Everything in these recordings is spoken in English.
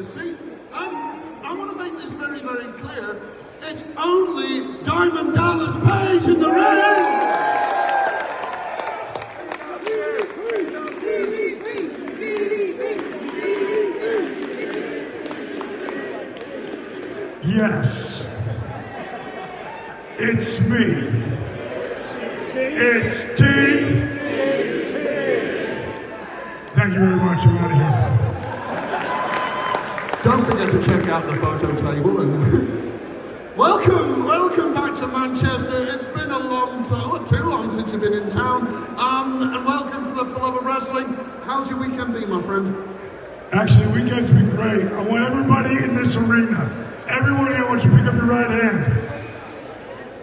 a seat. I want to make this very, very clear. It's only Diamond Dallas Page in the ring! Yes, it's me. It's DDP. Thank you very much. I'm out of here. Don't forget to check out the photo table and welcome back to Manchester. It's been a long time, or too long since you've been in town. And welcome to the Love of Wrestling. How's your weekend been, my friend? Actually, the weekend's been great. I want everybody in this arena. Everyone here, I want you to pick up your right hand.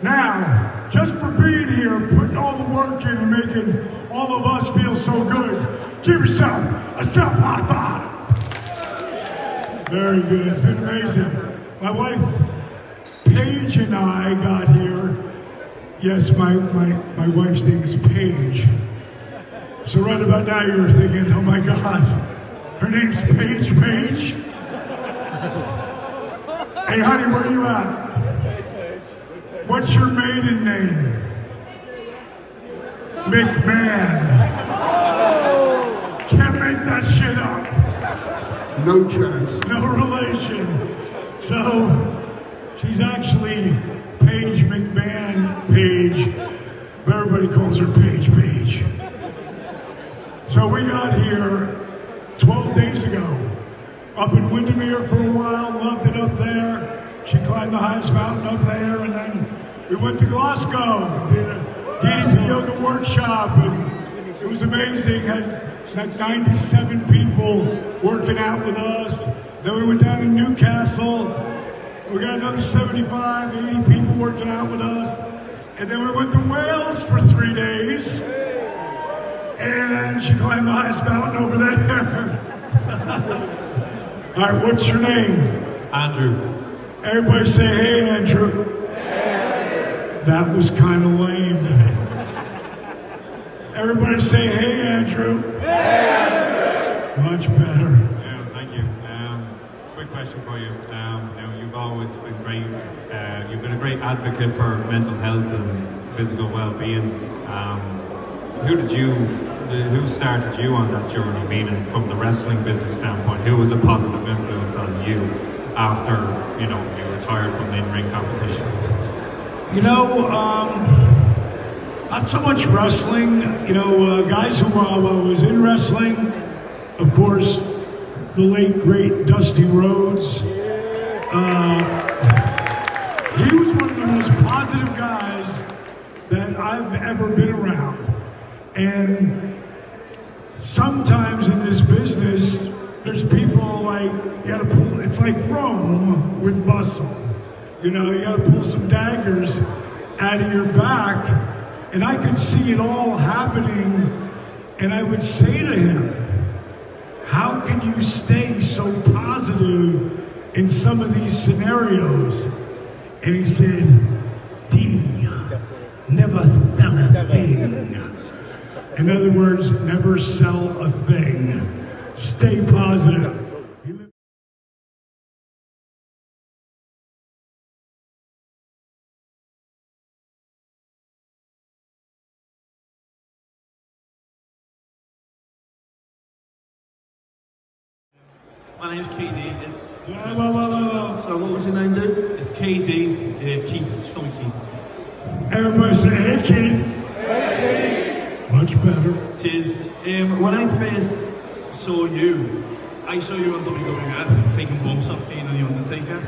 Now, just for being here, putting all the work in and making all of us feel so good, give yourself a self-high five. Very good, it's been amazing. My wife, Paige, and I got here. Yes, my wife's name is Paige. So right about now you're thinking, oh my God, her name's Paige. Hey, honey, where are you at? What's your maiden name? McMahon. Can't make that shit up. No chance. No relation. So, she's actually Paige McMahon Paige, but everybody calls her Paige. So we got here 12 days ago. Up in Windermere for a while, loved it up there. She climbed the highest mountain up there, and then we went to Glasgow, did a DDP yoga workshop, and it was amazing. Had like 97 people working out with us. Then we went down to Newcastle. We got another 75, 80 people working out with us. And then we went to Wales for 3 days. And she climbed the highest mountain over there. All right, what's your name? Andrew. Everybody say, hey, Andrew. Hey. That was kind of lame. Everybody say, hey, Andrew. Hey, Andrew. Much better. Thank you. Quick question for you. You've always been great. You've been a great advocate for mental health and physical well-being. Who started you on that journey, meaning from the wrestling business standpoint? Who was a positive influence on you after, you retired from the in-ring competition? Not so much wrestling. Guys who was in wrestling, of course, the late, great Dusty Rhodes. He was one of the most positive guys that I've ever been around. And sometimes in this business, there's people like, you gotta pull, it's like Rome with muscle. You gotta pull some daggers out of your back. And I could see it all happening. And I would say to him, how can you stay so positive in some of these scenarios? And he said, D, never sell a thing. In other words, never sell a thing. Stay positive. My name's KD. It's So what was your name, dude? It's KD. Keith. Just call me Keith. Everybody say, hey, Keith. Much better. Cheers. When I first saw you, I saw you on WWF taking bumps off being on The Undertaker.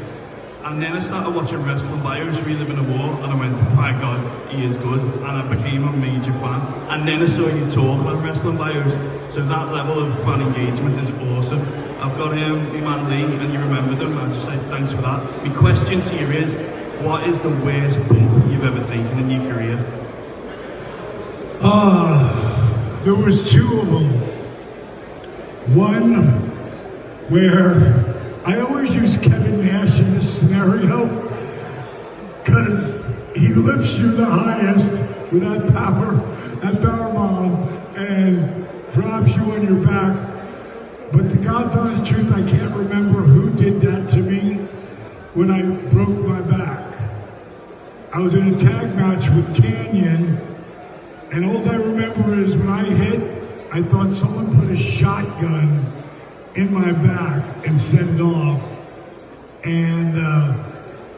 And then I started watching Wrestling Bios, Reliving a War, and I went, my God, he is good. And I became a major fan. And then I saw you talk on Wrestling Bios. So that level of fan engagement is awesome. I've got my man Lee, and you remembered him. I just say thanks for that. My question to you is, what is the worst bump you've ever taken in your career? There was two of them. One where I always use Kevin Nash in this scenario because he lifts you the highest with that power bomb, and drops you on your back. But the guy God's honest truth, I can't remember who did that to me when I broke my back. I was in a tag match with Canyon, and all I remember is when I hit, I thought someone put a shotgun in my back and set it off. And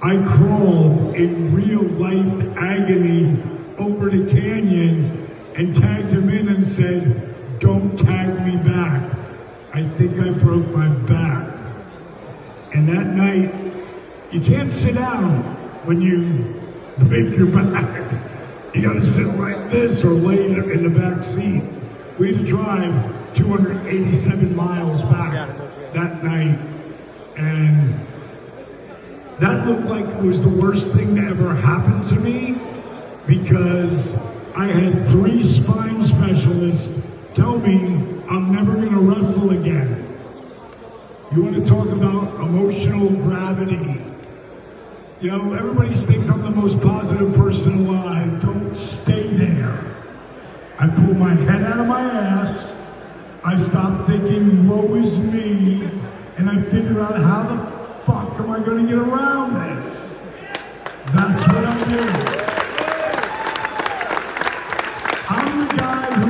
I crawled in real life agony over to Canyon and tagged him in and said, "Don't tag me back. I think I broke my back." And that night, you can't sit down when you break your back. You gotta sit like this or lay in the back seat. We had to drive 287 miles back that night, and that looked like it was the worst thing to ever happen to me, because I had 3 spine specialists tell me I'm never gonna wrestle again. You wanna talk about emotional gravity? You know, everybody thinks I'm the most positive person alive. Don't stay there. I pulled my head out of my ass. I stopped thinking, woe is me, and I figured out how the fuck am I going to get around this? That's what I did. I'm the guy who,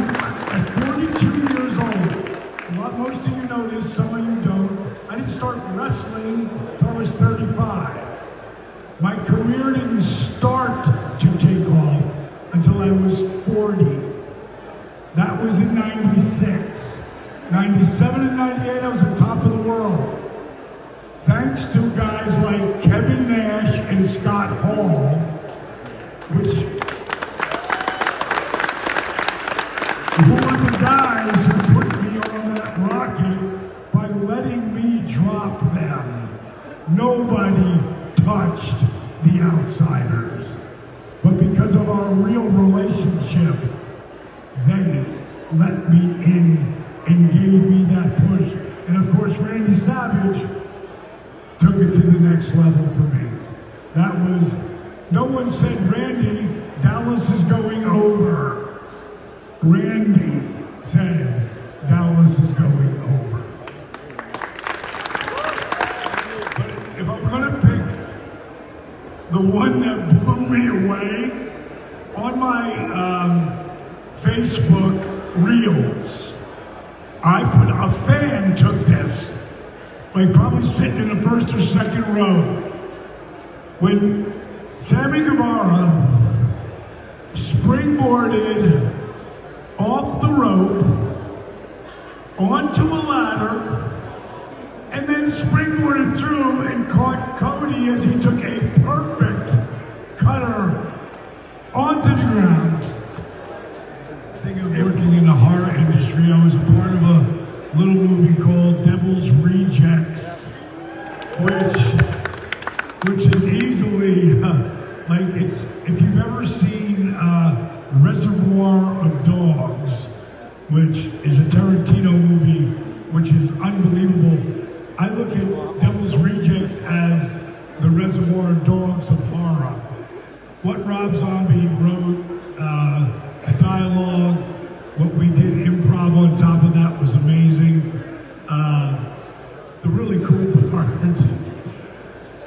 at 42 years old, most of you know this, some of you don't, I didn't start wrestling until I was 35. My career didn't start to take off until I was 40. That was in 96. 97 and 98, I was on top of the world. Thanks to guys like Kevin Nash and Scott Hall, which were the guys who put me on that rocket by letting me drop them. Nobody touched the outsiders. But because of our real relationship, they let me in and gave me that push. And of course, Randy Savage took it to the next level for me. That was, no one said, Randy, Dallas is going over. Randy said, Dallas is going over. But if I'm gonna pick the one that blew me away, on my Facebook Reels, I put a fan took this, like probably sitting in the first or second row, when Sammy Guevara springboarded off the rope onto a ladder and then springboarded through and caught Cody as he took a perfect cutter onto the ground. Think of working in the horror industry. I was a part of a little movie called Devil's Rejects, which is easily like, it's, if you've ever seen Reservoir of Dogs, which is a Tarantino movie, which is unbelievable. I look at Devil's Rejects as the Reservoir of Dogs of horror. What Rob Zombie wrote, the dialogue, what we did improv on top of that was amazing. The really cool part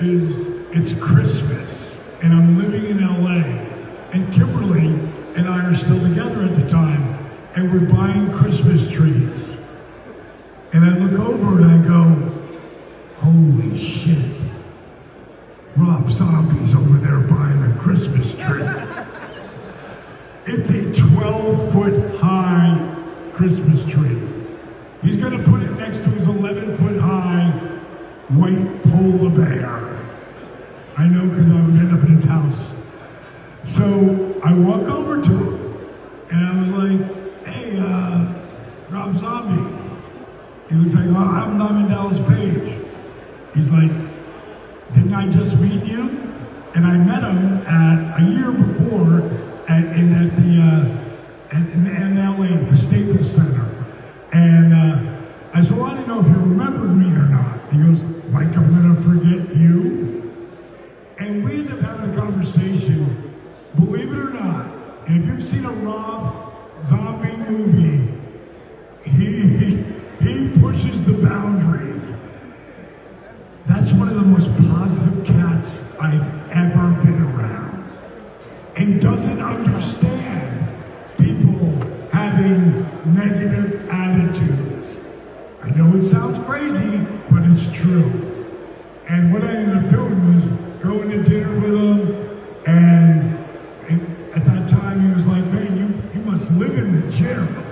is it's Christmas and I'm living in LA, and Kimberly and I are still together at the time, and we're buying Christmas trees. And I look over and I go, holy shit, Rob Zombie's over there buying a Christmas tree. It's a 12-foot high Christmas tree. He's gonna put it next to his 11-foot high white polar bear. I know, because I would end up in his house. So I walk over to him and I was like, hey, Rob Zombie. He looks like, oh, I'm Diamond Dallas Page. He's like, didn't I just meet you? And I met him at a year before in LA, the Staples Center. And I said, well, I didn't know if you remembered me or not. He goes, like I'm gonna forget you? And we ended up having a conversation, believe it or not. And if you've seen a Rob Zombie movie, he pushes the boundaries know it sounds crazy, but it's true. And what I ended up doing was going to dinner with him, and at that time he was like, man, you must live in the gym.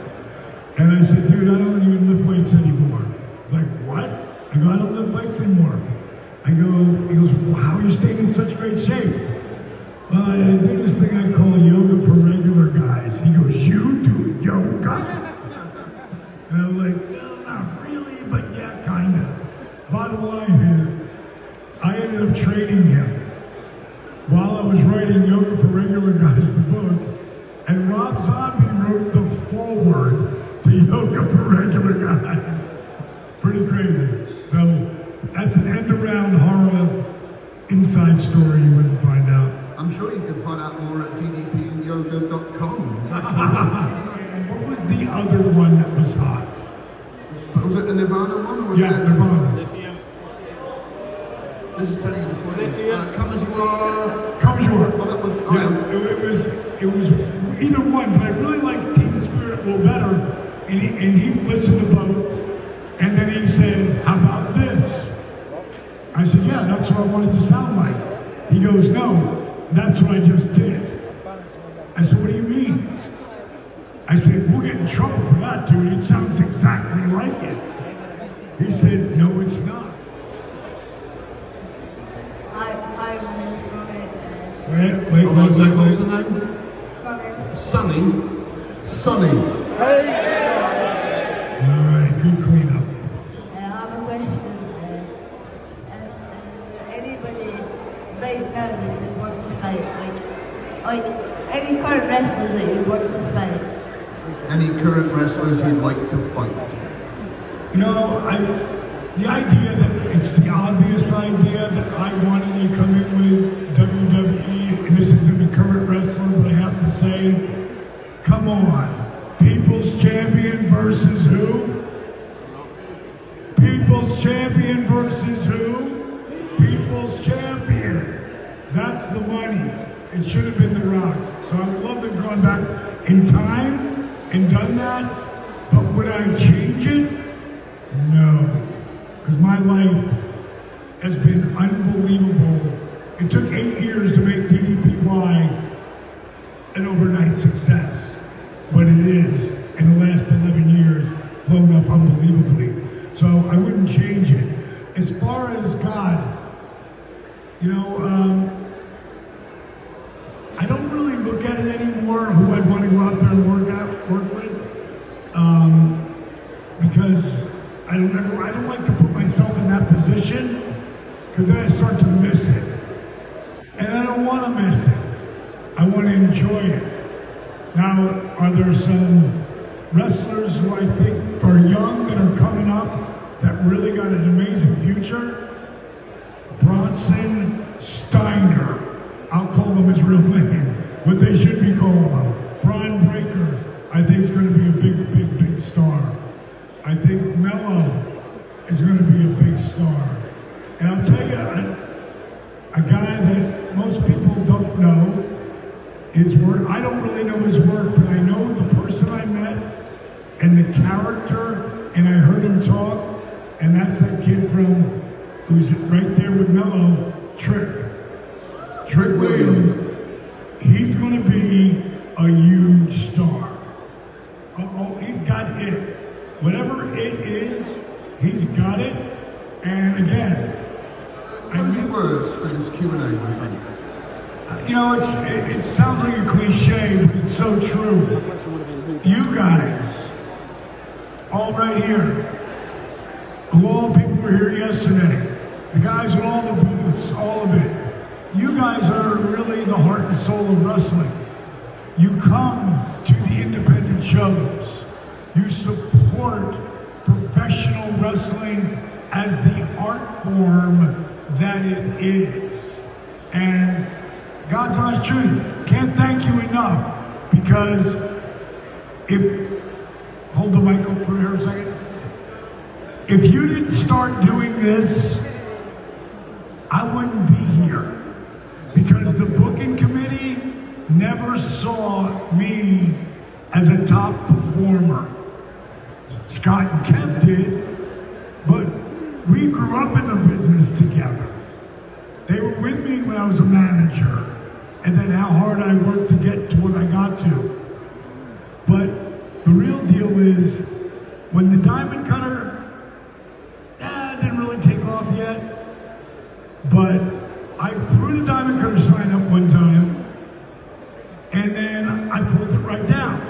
And I said, dude, I don't even lift weights anymore. He's like, what? I go, I don't lift weights anymore. I go, he goes, well, how are you staying in such great shape? Well, I do this thing I call yoga for regular guys. He goes, you do yoga? And I'm like, no, not really, but yeah, kind of. Bottom line is, I ended up training him while I was writing Yoga for Regular Guys, the book, and Rob Zombie wrote the foreword to Yoga for Regular Guys. Pretty crazy. So that's an end-around horror inside story you wouldn't find out. I'm sure you can find out more at ddpyoga.com. What was the other one that was hot? Was it the Nirvana one? Or was Yeah, it Nirvana. This is telling you the point. Come as you are. Come as you are. Oh, that was, It was either one, but I really liked Team Spirit a little better. And he listened to both, and then he said, how about this? I said, yeah, that's what I wanted to sound like. He goes, no, that's what I just did. I said, what do you mean? I said, we'll get in trouble for that, dude. It sounds exactly like it. He said, no, it's not. I'm Sonny. Wait, what's the name? Sonny. Sonny. All right, good cleanup. I have a question. Is there anybody right now that you'd want to fight? Like any current wrestlers that you'd want to fight? Any current wrestlers you'd like to fight? You know, the idea that it's the obvious idea that I wanted to come in with WWE, and this is going to be current wrestling, but I have to say, come on. People's Champion versus who? People's Champion versus who? People's Champion. That's the money. It should have been The Rock. So I would love to have gone back in time and done that, but would I change it? No. Because my life has been unbelievable. It took 8 years to make DDPY an overnight success, but it is, in the last 11 years, blown up unbelievably. So I wouldn't change it. As far as God, you know, I don't really look at it anymore who I'd want to go out there and work with, because I don't like to put myself in that position, because then I start to miss it. And I don't want to miss it. I want to enjoy it. Now, are there some wrestlers who I think are young that are coming up that really got an amazing future? Bronson Steiner. I'll call him his real name, what they should be calling him. Braun Breaker, I think is going to be a big star. I think Mello is going to be a big star. And I'll tell you, a guy that most people don't know his work. I don't really know his work, but I know the person I met and the character, and I heard him talk, and that's that kid from, who's right there with Mello, Trick Williams. He's going to be a huge star. He's got it. Whatever it is, he's got it. And again, Closing words for this Q&A, my friend. You know, it sounds like a cliche, but it's so true. You guys, all right here, who all people were here yesterday, the guys with all the booths, all of it, you guys are really the heart and soul of wrestling. You come to the independent shows. You support professional wrestling as the art form that it is. And God's honest truth, can't thank you enough, because hold the mic up for here a second. If you didn't start doing this, I wouldn't be here, because the booking committee never saw me as a top performer. Scott and Kev did, But we grew up in the business together. They were with me when I was a manager, and then how hard I worked to get to what I got to. But the real deal is, when the diamond cutter, didn't really take off yet, but I threw the diamond cutter sign up one time, and then I pulled it right down.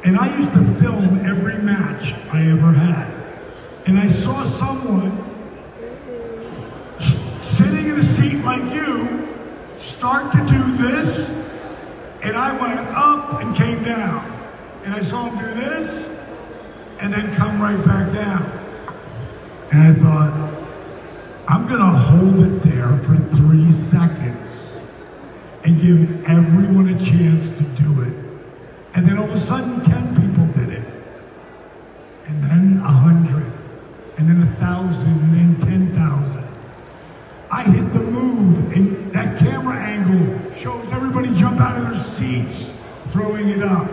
And I used to film every match I ever had. And I saw someone sitting in a seat like you start to do this, and I went up and came down. And I saw him do this, and then come right back down. And I thought, I'm gonna hold it there for 3 seconds and give everyone a chance to do it. And then all of a sudden, 10 people did it. And then 100, and then 1,000, and then 10,000. I hit the move, and that camera angle shows everybody jump out of their seats, throwing it up.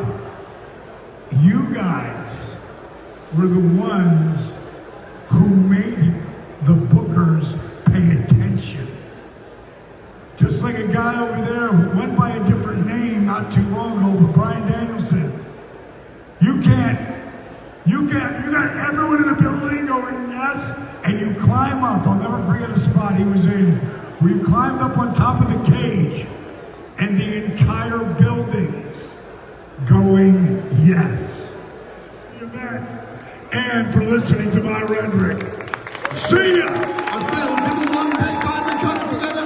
You guys were the ones who made the bookers pay attention. Just like a guy over there who went by a different name not too long ago, but Brian Danielson. You got everyone in the building going yes, and you climb up. I'll never forget a spot he was in where you climbed up on top of the cage, and the entire building's going yes. You bet. And for listening to my rhetoric. See ya! I feel, give them one big diamond cutter together.